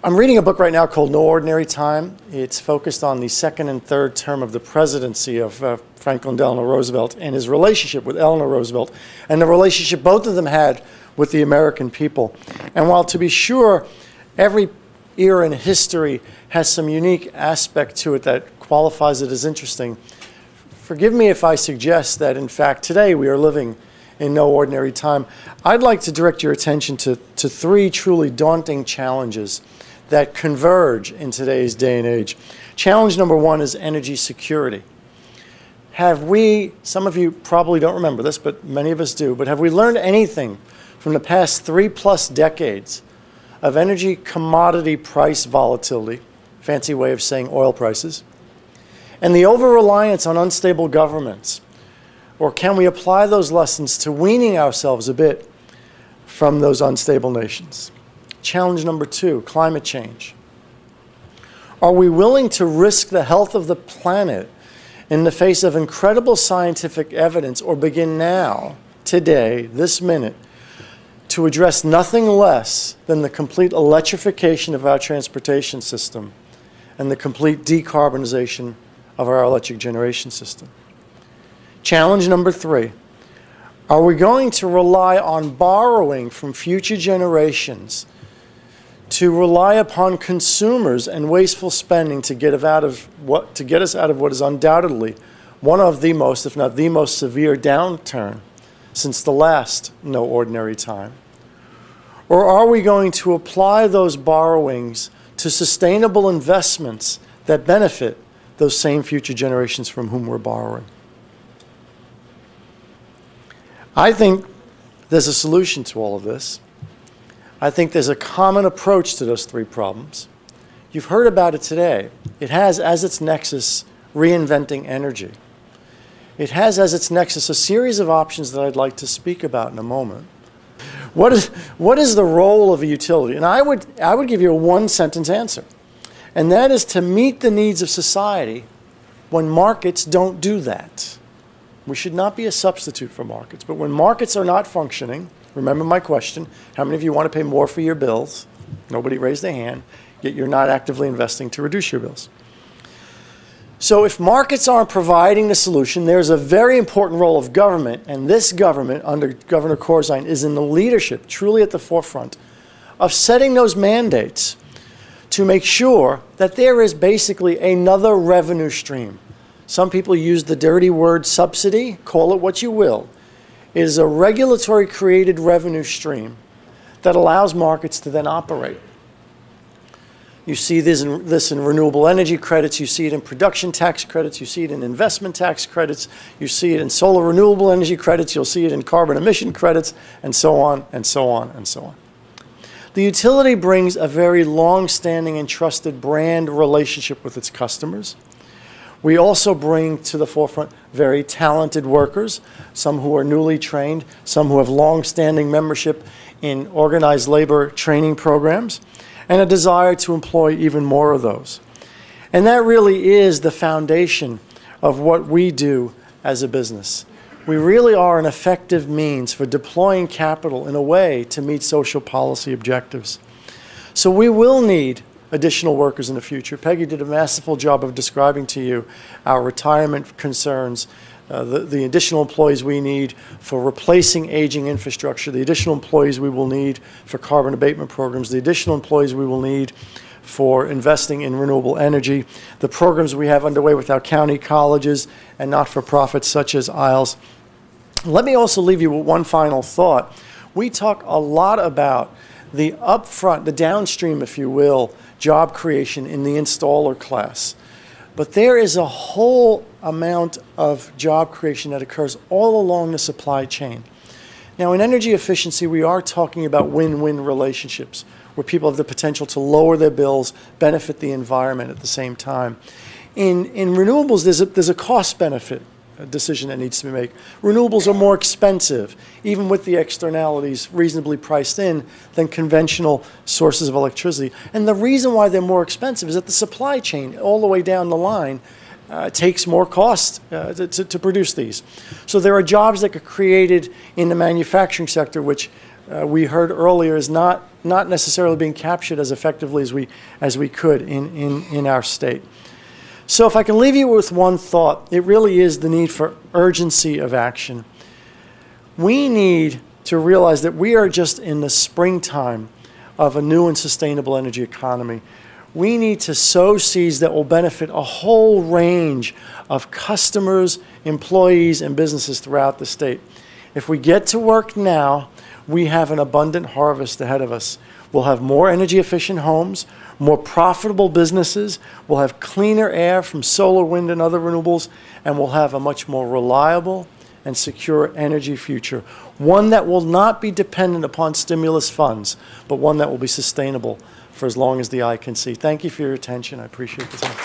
I'm reading a book right now called No Ordinary Time. It's focused on the second and third term of the presidency of Franklin Delano Roosevelt and his relationship with Eleanor Roosevelt and the relationship both of them had with the American people. And while to be sure, every era in history has some unique aspect to it that qualifies it as interesting, forgive me if I suggest that, in fact, today we are living in no ordinary time. I'd like to direct your attention to three truly daunting challenges that converge in today's day and age. Challenge number one is energy security. Have we, some of you probably don't remember this, but many of us do, but have we learned anything from the past 3+ decades of energy commodity price volatility, fancy way of saying oil prices, and the over-reliance on unstable governments? Or can we apply those lessons to weaning ourselves a bit from those unstable nations? Challenge number two, climate change. Are we willing to risk the health of the planet in the face of incredible scientific evidence, or begin now, today, this minute, to address nothing less than the complete electrification of our transportation system and the complete decarbonization of our electric generation system? Challenge number three, are we going to rely on borrowing from future generations to rely upon consumers and wasteful spending to get us out of what is undoubtedly one of the most, if not the most severe downturn since the last no ordinary time? Or are we going to apply those borrowings to sustainable investments that benefit those same future generations from whom we're borrowing? I think there's a solution to all of this. I think there's a common approach to those three problems. You've heard about it today. It has as its nexus reinventing energy. It has as its nexus a series of options that I'd like to speak about in a moment. What is the role of a utility? And I would give you a one-sentence answer, and that is to meet the needs of society when markets don't do that. We should not be a substitute for markets, but when markets are not functioning, remember my question, how many of you want to pay more for your bills? Nobody raised their hand, yet you're not actively investing to reduce your bills. So if markets aren't providing the solution, there's a very important role of government, and this government under Governor Corzine is in the leadership, truly at the forefront, of setting those mandates to make sure that there is basically another revenue stream. Some people use the dirty word subsidy, call it what you will. It is a regulatory created revenue stream that allows markets to then operate. You see this in renewable energy credits, you see it in production tax credits, you see it in investment tax credits, you see it in solar renewable energy credits, you'll see it in carbon emission credits, and so on, and so on, and so on. The utility brings a very long-standing and trusted brand relationship with its customers. We also bring to the forefront very talented workers, some who are newly trained, some who have long-standing membership in organized labor training programs, and a desire to employ even more of those. And that really is the foundation of what we do as a business. We really are an effective means for deploying capital in a way to meet social policy objectives. So we will need additional workers in the future. Peggy did a masterful job of describing to you our retirement concerns, the additional employees we need for replacing aging infrastructure, the additional employees we will need for carbon abatement programs, the additional employees we will need for investing in renewable energy, the programs we have underway with our county colleges and not-for-profits such as ISLES. Let me also leave you with one final thought. We talk a lot about the upfront, the downstream, if you will, job creation in the installer class. But there is a whole amount of job creation that occurs all along the supply chain. Now, in energy efficiency, we are talking about win-win relationships where people have the potential to lower their bills, benefit the environment at the same time. In renewables, there's a cost-benefit decision that needs to be made. Renewables are more expensive, even with the externalities reasonably priced in, than conventional sources of electricity. And the reason why they're more expensive is that the supply chain all the way down the line takes more cost to produce these. So there are jobs that get created in the manufacturing sector which we heard earlier is not necessarily being captured as effectively as we could in our state. So if I can leave you with one thought, it really is the need for urgency of action. We need to realize that we are just in the springtime of a new and sustainable energy economy. We need to sow seeds that will benefit a whole range of customers, employees, and businesses throughout the state. If we get to work now, we have an abundant harvest ahead of us. We'll have more energy efficient homes, more profitable businesses, we'll have cleaner air from solar, wind, and other renewables, and we'll have a much more reliable and secure energy future. One that will not be dependent upon stimulus funds, but one that will be sustainable for as long as the eye can see. Thank you for your attention. I appreciate the time.